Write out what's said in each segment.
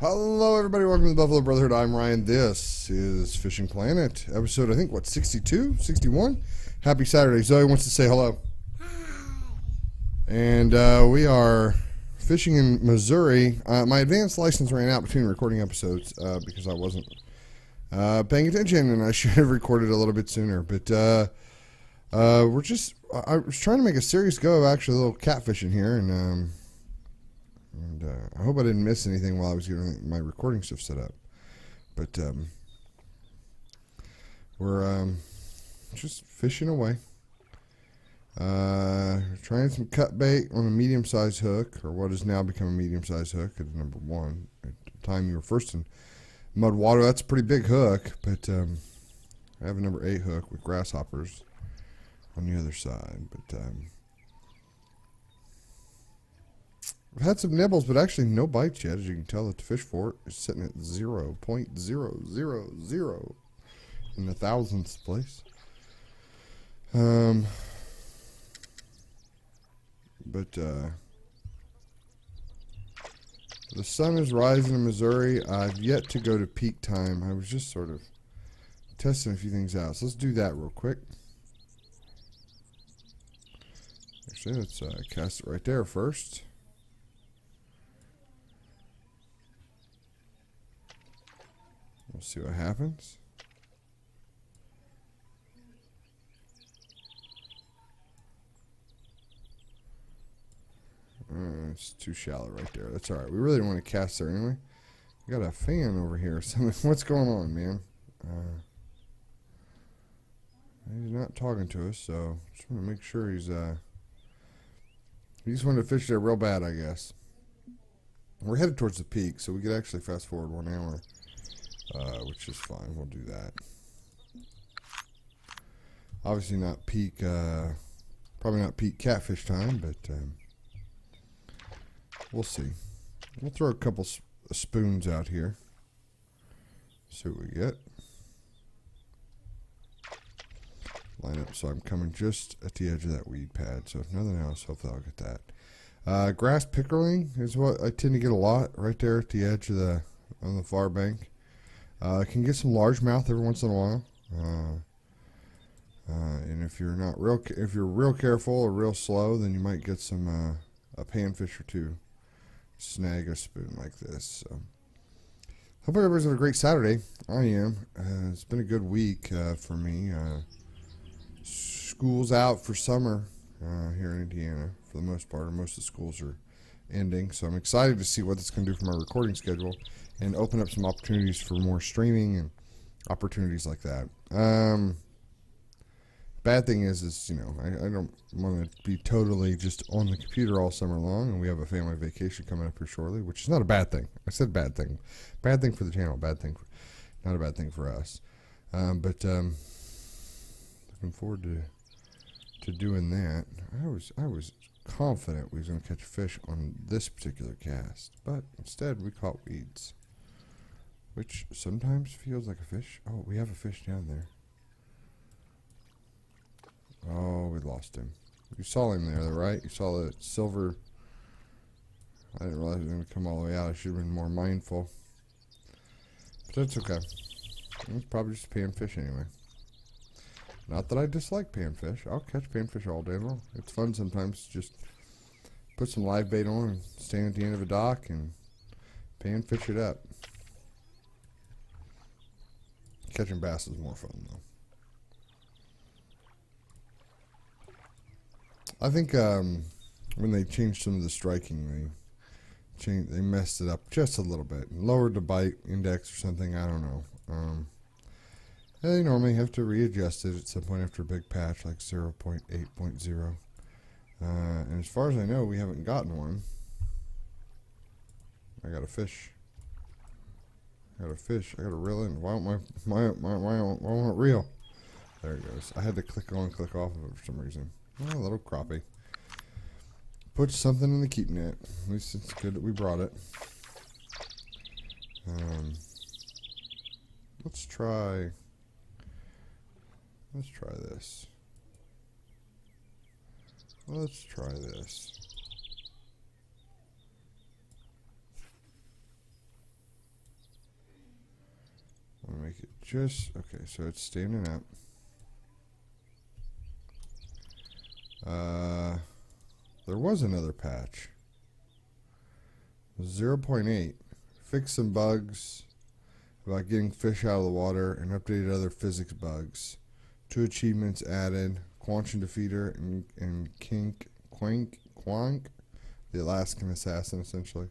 Hello, everybody. Welcome to the Buffalo Brotherhood. I'm Ryan. This is Fishing Planet, episode, I think, 62? 61? Happy Saturday. Zoe wants to say hello. And we are fishing in Missouri. My advanced license ran out between recording episodes because I wasn't paying attention, and I should have recorded a little bit sooner. But I was trying to make a serious go of actually a little catfishing here, and I hope I didn't miss anything while I was getting my recording stuff set up. But we're just fishing away. Trying some cut bait on a medium-sized hook, or what has now become a medium-sized hook at number one. At the time you were first in mud water, that's a pretty big hook, but I have a number 8 hook with grasshoppers on the other side. But I've had some nibbles, but actually no bites yet. As you can tell, that the fish fort is sitting at 0.000 in the thousandth place. But the sun is rising in Missouri. I've yet to go to peak time. I was just sort of testing a few things out. So let's do that real quick. Actually, let's cast it right there first. We'll see what happens. It's too shallow right there. That's alright. We really don't want to cast there anyway. We got a fan over here. What's going on, man? He's not talking to us, so just want to make sure he's he just wanted to fish there real bad, I guess. We're headed towards the peak, so we could actually fast forward 1 hour. Which is fine. We'll do that. Obviously not peak, probably not peak catfish time, but we'll see. We'll throw a couple spoons out here. See what we get. Line up so I'm coming just at the edge of that weed pad. So if nothing else, hopefully I'll get that. Grass pickerel is what I tend to get a lot right there at the edge of on the far bank. Can get some largemouth every once in a while, and if you're real careful or real slow, then you might get some a panfish or two. Snag a spoon like this. So, hope everybody's having a great Saturday. I am. It's been a good week for me. School's out for summer here in Indiana for the most part. Most of the schools are ending, so I'm excited to see what it's going to do for my recording schedule and open up some opportunities for more streaming and opportunities like that. Bad thing is you know, I don't want to be totally just on the computer all summer long, and we have a family vacation coming up here shortly, which is not a bad thing. I said bad thing. Bad thing for the channel, not a bad thing for us. But looking forward to doing that. I was confident we was going to catch a fish on this particular cast, but instead we caught weeds, which sometimes feels like a fish. Oh, we have a fish down there. Oh, we lost him. You saw him there, right? You saw the silver. I didn't realize it was going to come all the way out. I should have been more mindful. But that's okay. It's probably just a panfish anyway. Not that I dislike panfish. I'll catch panfish all day long. It's fun sometimes. Just put some live bait on and stand at the end of a dock and panfish it up. Catching bass is more fun though. I think when they changed some of the striking, they messed it up just a little bit. Lowered the bite index or something. I don't know. They normally have to readjust it at some point after a big patch, like 0.8.0. And as far as I know, we haven't gotten one. I got a fish. I got a reel in. Why won't it reel? There it goes. I had to click on and click off of it for some reason. Oh, a little crappie. Put something in the keep net. At least it's good that we brought it. Let's try this. Let's try this. Okay, so it's standing up. There was another patch. 0.8. Fixed some bugs about getting fish out of the water and updated other physics bugs. 2 achievements added. Quantum Defeater and Quank, the Alaskan Assassin, essentially.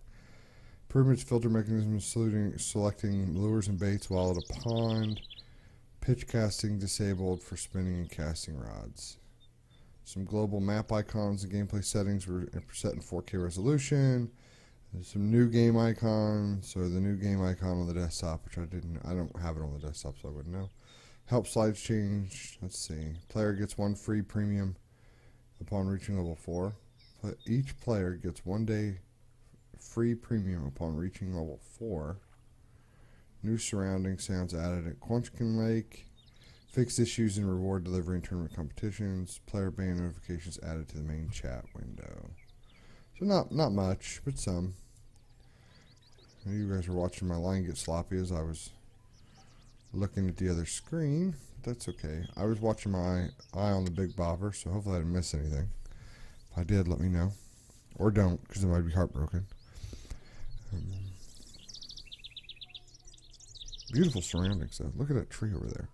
Improvements filter mechanisms, including selecting lures and baits while at a pond. Pitch casting disabled for spinning and casting rods. Some global map icons and gameplay settings were set in 4K resolution. There's some new game icons, or the new game icon on the desktop, which I don't have it on the desktop, so I wouldn't know. Help slides change. Let's see. Player gets 1 free premium upon reaching level 4. Each player gets 1 day free premium upon reaching level 4. New surrounding sounds added at Quanchkin Lake. Fixed issues in reward delivery and tournament competitions. Player ban notifications added to the main chat window. So not much, but some. You guys are watching my line get sloppy as I was looking at the other screen. That's okay. I was watching my eye on the big bobber, so hopefully I didn't miss anything. If I did, let me know. Or don't, because I might be heartbroken. Beautiful surroundings, though. Look at that tree over there.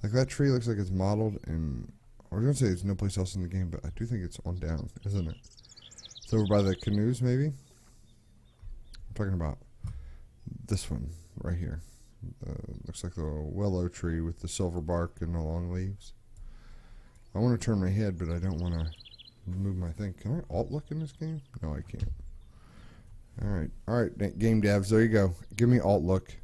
Like, that tree looks like it's modeled in... I was going to say it's no place else in the game, but I do think it's on down, isn't it? It's over by the canoes, maybe? I'm talking about this one right here. Looks like the willow tree with the silver bark and the long leaves. I want to turn my head, but I don't want to move my thing. Can I alt look in this game? No, I can't. Alright, game devs, there you go. Give me alt look.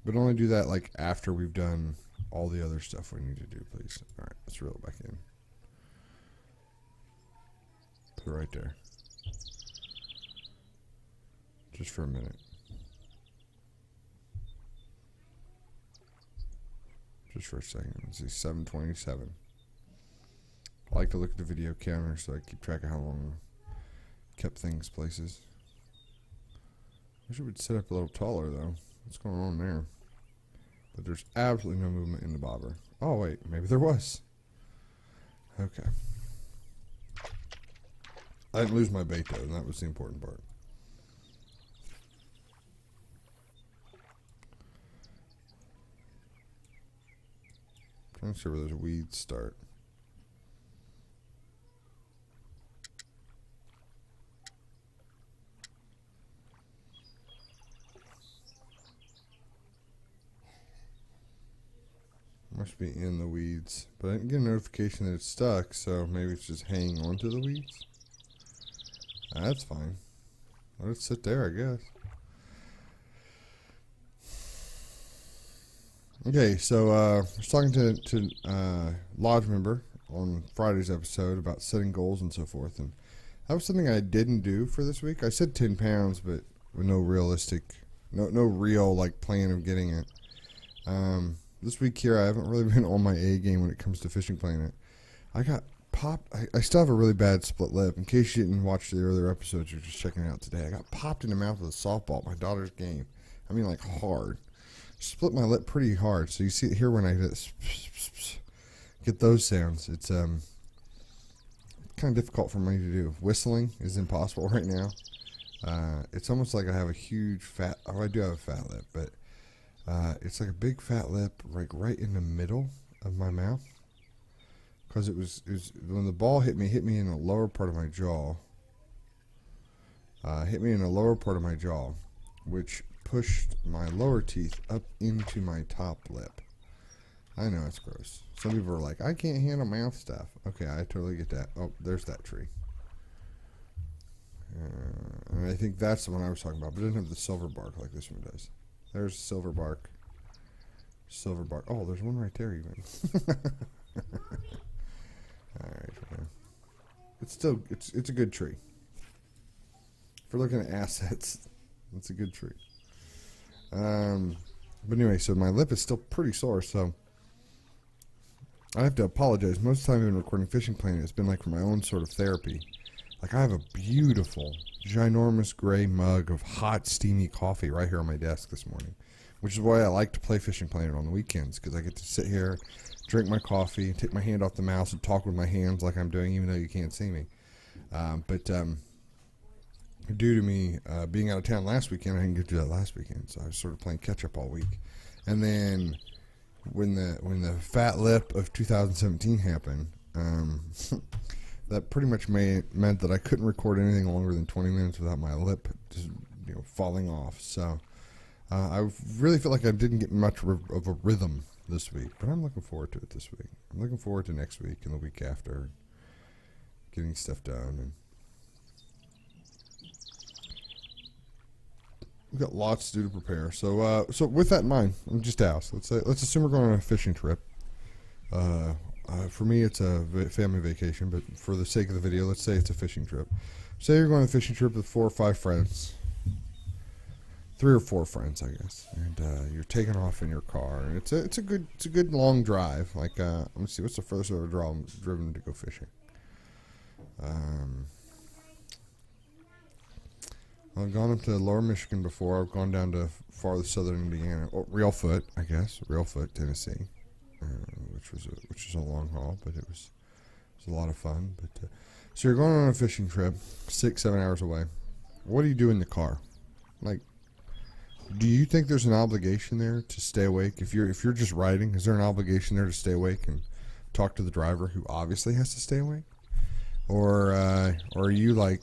But only do that like after we've done all the other stuff we need to do, please. Alright, let's reel it back in. Put it right there. Just for a minute. Just for a second. Let's see, 7:27. I like to look at the video counter so I keep track of how long I kept things places. Wish it would sit up a little taller though. What's going on there? But there's absolutely no movement in the bobber. Oh wait, maybe there was. Okay. I didn't lose my bait though, and that was the important part. I'm trying to see where those weeds start. Must be in the weeds. But I didn't get a notification that it's stuck, so maybe it's just hanging onto the weeds. That's fine. Let it sit there, I guess. Okay, so I was talking to Lodge member on Friday's episode about setting goals and so forth, and that was something I didn't do for this week. I said 10 pounds, but with no real like plan of getting it. This week here, I haven't really been on my A game when it comes to Fishing Planet. I got popped. I still have a really bad split lip. In case you didn't watch the earlier episodes, you're just checking it out today. I got popped in the mouth with a softball at my daughter's game. I mean, like hard. Split my lip pretty hard. So you see it here when I get those sounds. It's kind of difficult for me to do. Whistling is impossible right now. It's almost like I have a huge fat. Oh, I do have a fat lip, but it's like a big fat lip, like right in the middle of my mouth. Because it was when the ball hit me in the lower part of my jaw. Hit me in the lower part of my jaw, which pushed my lower teeth up into my top lip. I know it's gross. Some people are like, I can't handle mouth stuff. Okay, I totally get that. Oh, there's that tree. And I think that's the one I was talking about, but it doesn't have the silver bark like this one does. There's silver bark. Silver bark. Oh, there's one right there even. Alright, yeah. It's still, it's a good tree. If we're looking at assets, it's a good tree. But anyway, so my lip is still pretty sore, so I have to apologize. Most of the time I've been recording Fishing Planet, it's been like for my own sort of therapy. Like, I have a beautiful, ginormous gray mug of hot, steamy coffee right here on my desk this morning, which is why I like to play Fishing Planet on the weekends, because I get to sit here, drink my coffee, take my hand off the mouse, and talk with my hands like I'm doing, even though you can't see me. But due to me being out of town last weekend, I didn't get to do that last weekend, so I was sort of playing catch up all week. And then when the fat lip of 2017 happened, that pretty much meant that I couldn't record anything longer than 20 minutes without my lip just falling off. So I really feel like I didn't get much of a rhythm this week, but I'm looking forward to it this week. I'm looking forward to next week and the week after, getting stuff done. And we've got lots to do to prepare. So with that in mind, I'm just asked. Let's assume we're going on a fishing trip. For me, it's a family vacation, but for the sake of the video, let's say it's a fishing trip. Say you're going on a fishing trip with 4 or 5 friends, 3 or 4 friends, I guess, and you're taking off in your car, and it's a good long drive. Like, let me see, what's the furthest I've ever driven to go fishing? I've gone up to Lower Michigan before. I've gone down to farthest southern Indiana, Reelfoot, I guess, Reelfoot, Tennessee. Which was a long haul, but it was a lot of fun. But so you're going on a fishing trip, 6-7 hours away. What do you do in the car? Like, do you think there's an obligation there to stay awake? If you're just riding, is there an obligation there to stay awake and talk to the driver who obviously has to stay awake? Or are you like,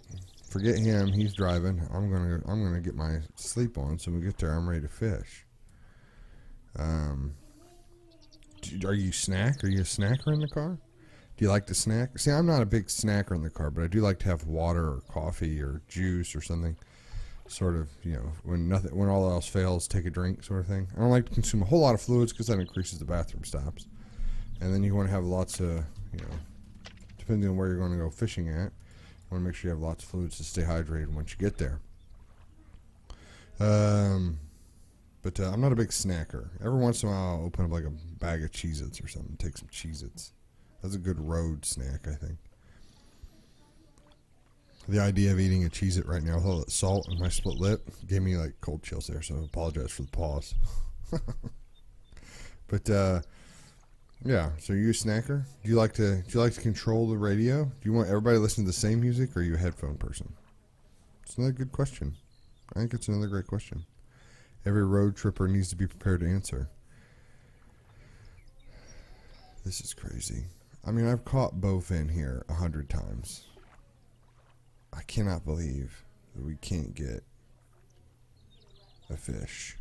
forget him, he's driving. I'm gonna get my sleep on, so when we get there, I'm ready to fish. Are you snack? Are you a snacker in the car? Do you like to snack? See, I'm not a big snacker in the car, but I do like to have water or coffee or juice or something. Sort of, when all else fails, take a drink, sort of thing. I don't like to consume a whole lot of fluids because that increases the bathroom stops. And then you want to have lots of, depending on where you're going to go fishing at, you want to make sure you have lots of fluids to stay hydrated once you get there. But I'm not a big snacker. Every once in a while, I'll open up like a bag of Cheez-Its or something. Take some Cheez-Its. That's a good road snack, I think. The idea of eating a Cheez-It right now with all that salt and my split lip gave me like cold chills there, so I apologize for the pause. But yeah, so are you a snacker? Do you like to control the radio? Do you want everybody to listen to the same music, or are you a headphone person? It's another good question. I think it's another great question. Every road tripper needs to be prepared to answer. This is crazy. I mean, I've caught bowfin here 100 times. I cannot believe that we can't get a fish.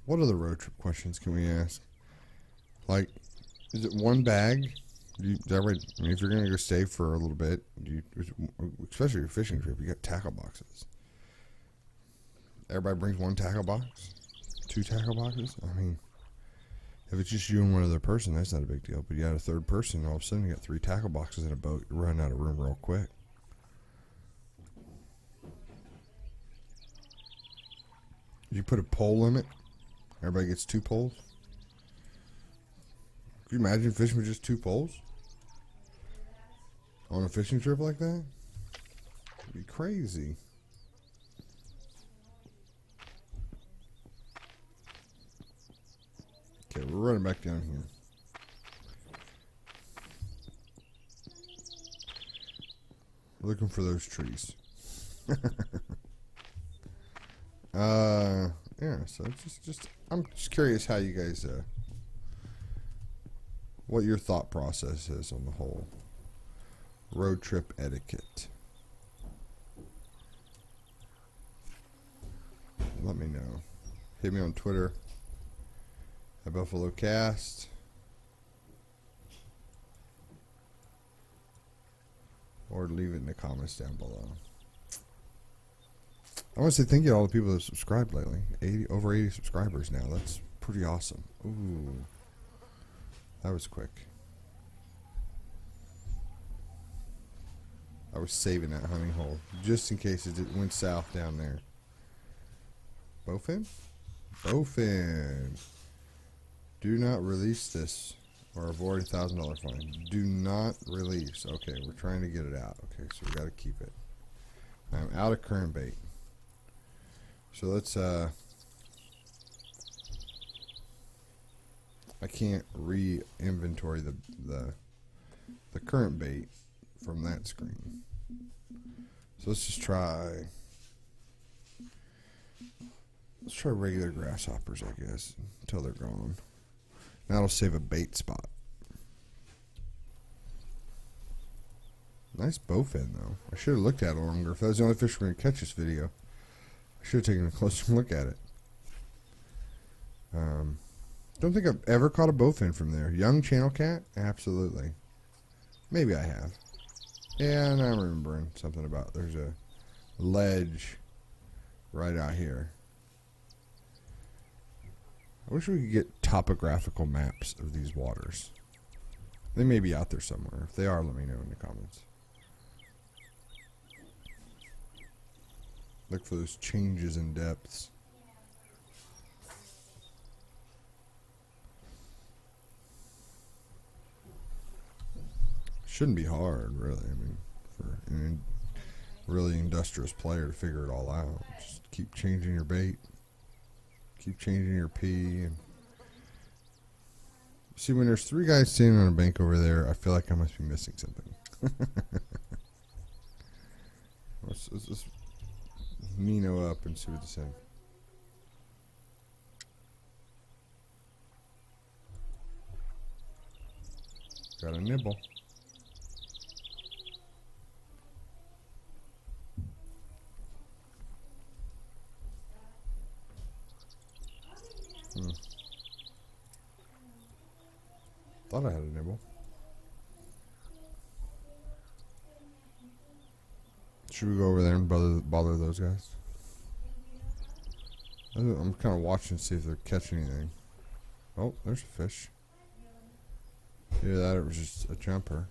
What other road trip questions can we ask? Like, is it one bag? If you're going to go stay for a little bit, especially your fishing trip, you got tackle boxes. Everybody brings one tackle box? 2 tackle boxes? I mean, if it's just you and one other person, that's not a big deal. But you got a third person, all of a sudden you got 3 tackle boxes in a boat. You're running out of room real quick. You put a pole limit? Everybody gets 2 poles? Can you imagine fishing with just 2 poles? On a fishing trip like that? It'd be crazy. Okay, we're running back down here. Looking for those trees. Yeah, so just I'm just curious how you guys what your thought process is on the whole road trip etiquette. Let me know. Hit me on Twitter at Buffalo Cast. Or leave it in the comments down below. I want to say thank you to all the people that have subscribed lately. Over 80 subscribers now. That's pretty awesome. Ooh. That was quick. I was saving that hunting hole just in case it went south down there. Bowfin? Bowfin. Do not release this or avoid $1,000 fine. Do not release. Okay, we're trying to get it out. Okay, so we got to keep it. I'm out of current bait. So let's I can't re-inventory the current bait from that screen. So let's just try. Let's try regular grasshoppers, I guess, until they're gone. That'll save a bait spot. Nice bowfin, though. I should have looked at it longer. If that was the only fish we're going to catch this video, I should have taken a closer look at it. Don't think I've ever caught a bowfin from there. Young channel cat? Absolutely. Maybe I have. Yeah, and I'm remembering something about there's a ledge right out here. I wish we could get topographical maps of these waters. They may be out there somewhere. If they are, let me know in the comments. Look for those changes in depths. Shouldn't be hard, really. I mean, for an really industrious player to figure it all out. Just keep changing your bait. Keep changing your pee. And see, when there's 3 guys standing on a bank over there, I feel like I must be missing something. Let's Nino up and see what they say. Got a nibble. Thought I had a nibble. Should we go over there and bother those guys? I'm kind of watching to see if they're catching anything. Oh, there's a fish. Yeah, that was just a jumper.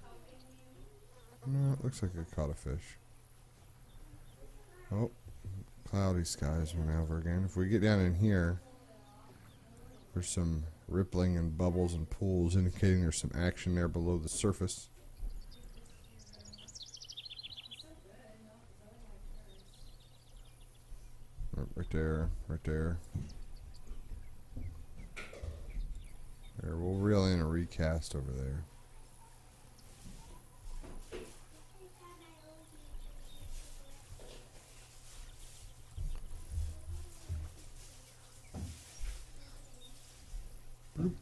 No, it looks like I caught a fish. Oh, cloudy skies went over again. If we get down in here, there's some rippling and bubbles and pools indicating there's some action there below the surface. Oh, right there, right there. There, we'll reel in a recast over there. Bloop.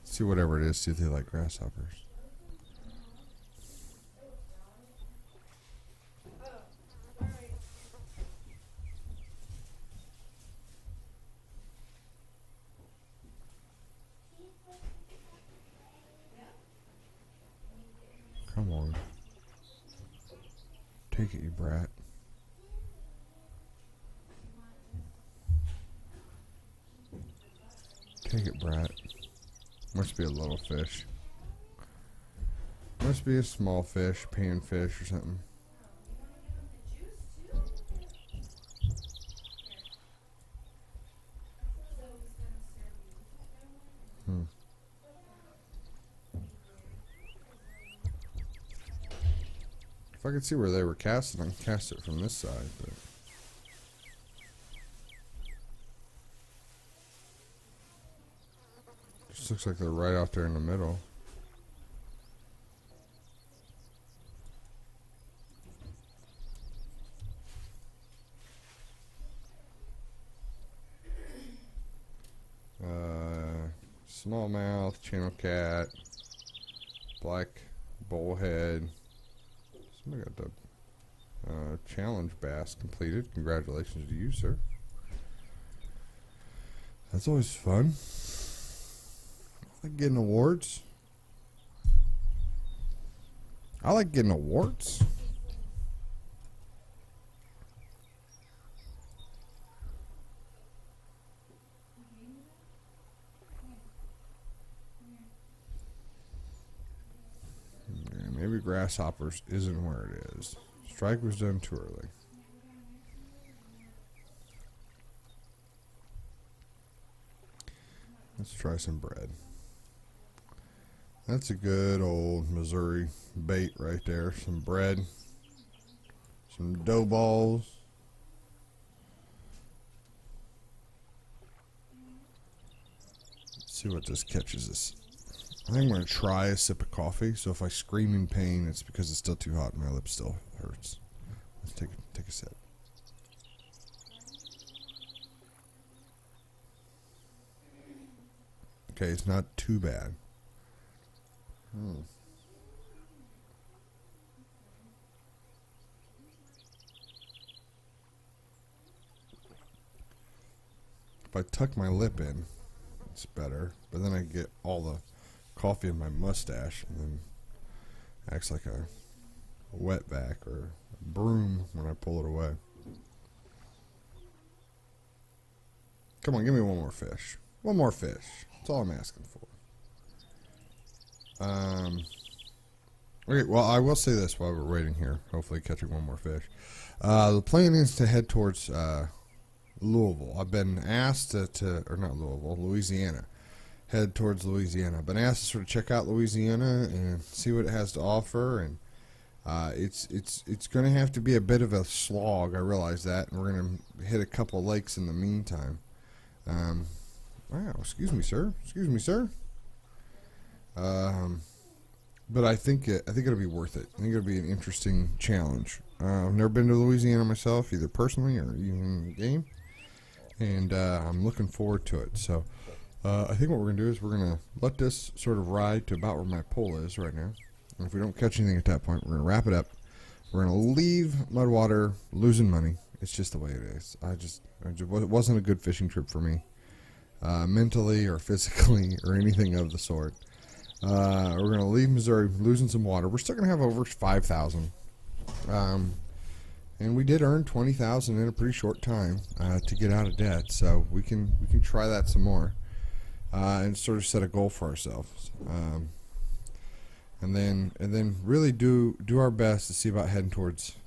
See whatever it is, see if they like grasshoppers. Come on. Take it, you brat. Take it, brat. Must be a little fish. Must be a small fish, panfish or something. If I could see where they were casting, I can cast it from this side, but just looks like they're right out there in the middle. Smallmouth, channel cat, black bullhead. Somebody got the challenge bass completed. Congratulations to you, sir. That's always fun. I like getting awards. I like getting awards. grasshoppers isn't where it is. Strike was done too early. Let's try some bread. That's a good old Missouri bait right there. Some bread. Some dough balls. Let's see what this catches us. I think I'm going to try a sip of coffee. So if I scream in pain, it's because it's still too hot and my lip still hurts. Let's take a sip. Okay, it's not too bad. If I tuck my lip in, it's better. But then I get all the coffee in my mustache, and then it acts like a wetback or a broom when I pull it away. Come on, give me one more fish. One more fish. That's all I'm asking for. Okay, well, I will say this while we're waiting here. Hopefully catching one more fish. The plan is to head towards Louisville. I've been asked or not Louisville, Louisiana. Head towards Louisiana. I've been asked to sort of check out Louisiana and see what it has to offer. And it's going to have to be a bit of a slog. I realize that. And we're going to hit a couple lakes in the meantime. Wow, excuse me, sir. Excuse me, sir. But I think it'll be worth it. I think it'll be an interesting challenge. I've never been to Louisiana myself, either personally or even in the game, and I'm looking forward to it. So I think what we're gonna do is we're gonna let this sort of ride to about where my pole is right now. And if we don't catch anything at that point, we're gonna wrap it up. We're gonna leave Mudwater losing money. It's just the way it is. It wasn't a good fishing trip for me. Mentally or physically or anything of the sort. We're going to leave Missouri losing some water. We're still going to have over 5,000. And we did earn 20,000 in a pretty short time to get out of debt. So we can try that some more and sort of set a goal for ourselves. And then really do our best to see about heading towards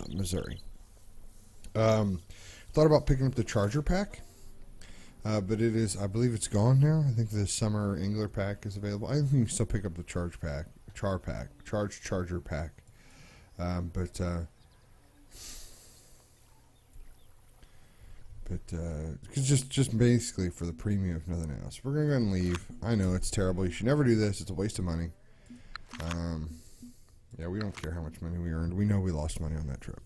Missouri. Thought about picking up the Charger pack. But I believe it's gone now. I think the summer angler pack is available. I think you can still pick up the Charger pack. Just basically for the premium, if nothing else. We're gonna go and leave. I know it's terrible. You should never do this. It's a waste of money. Yeah, we don't care how much money we earned. We know we lost money on that trip.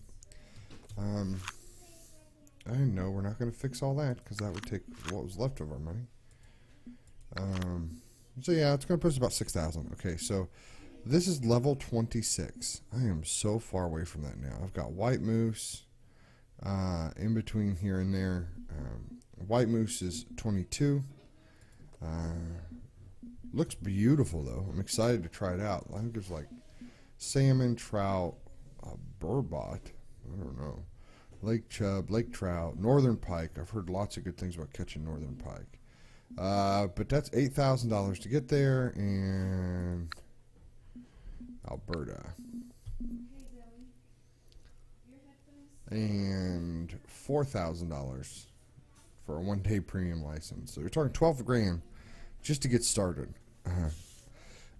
I know we're not going to fix all that because that would take what was left of our money. So yeah, it's going to put us about 6,000. Okay, so this is level 26. I am so far away from that now. I've got white moose in between here and there. White moose is 22. Looks beautiful though. I'm excited to try it out. I think there's like salmon, trout, burbot. I don't know. Lake chub, lake trout, northern pike. I've heard lots of good things about catching northern pike. But that's $8,000 to get there in Alberta. And $4,000 for a one-day premium license. So you're talking 12 grand just to get started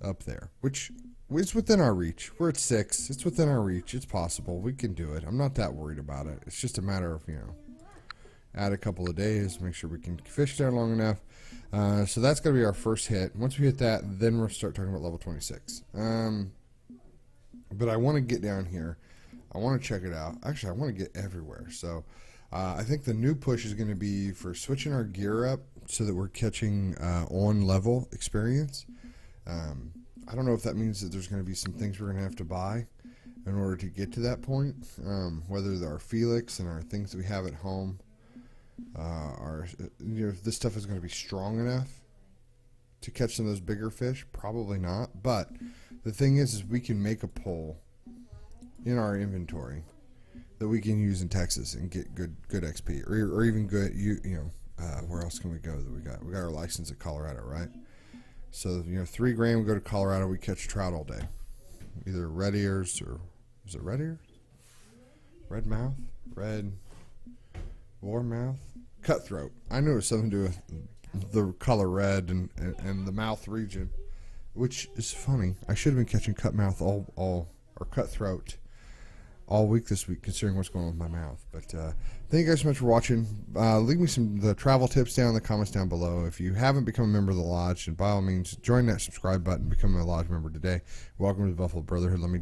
up there, which is within our reach. We're at 6. It's within our reach. It's possible. We can do it. I'm not that worried about it. It's just a matter of, add a couple of days, make sure we can fish there long enough. So that's going to be our first hit. Once we hit that, then we'll start talking about level 26. But I want to get down here. I want to check it out. Actually, I want to get everywhere. So I think the new push is going to be for switching our gear up so that we're catching on-level experience. I don't know if that means that there's going to be some things we're going to have to buy in order to get to that point. Whether they're our Felix and our things that we have at home this stuff is going to be strong enough to catch some of those bigger fish. Probably not. But the thing is we can make a pole in our inventory that we can use in Texas and get good XP or even good where else can we go that we got our license at Colorado, right? So 3 grand, we go to Colorado, we catch trout all day. either red ears or is it red ears? Red mouth? Red warm mouth? Cutthroat. I knew it was something to do with the color red and the mouth region, which is funny. I should have been catching cutmouth or cutthroat all week this week, considering what's going on with my mouth. But thank you guys so much for watching. Leave me the travel tips down in the comments down below. If you haven't become a member of the lodge, and by all means, join that subscribe button, become a lodge member today. Welcome to the Buffalo Brotherhood. Let me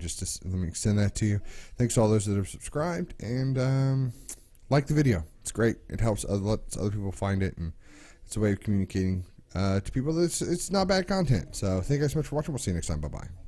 extend that to you. Thanks to all those that have subscribed, and like the video. It's great. It helps lets other people find it, and it's a way of communicating to people that it's not bad content. So thank you guys so much for watching. We'll see you next time. Bye bye.